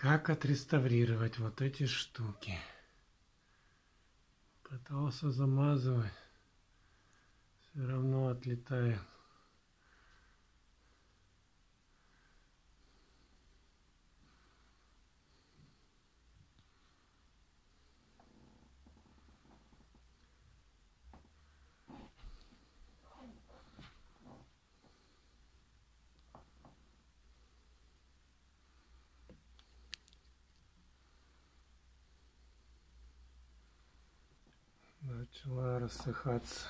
Как отреставрировать вот эти штуки? Пытался замазывать, все равно отлетает. Начала рассыхаться.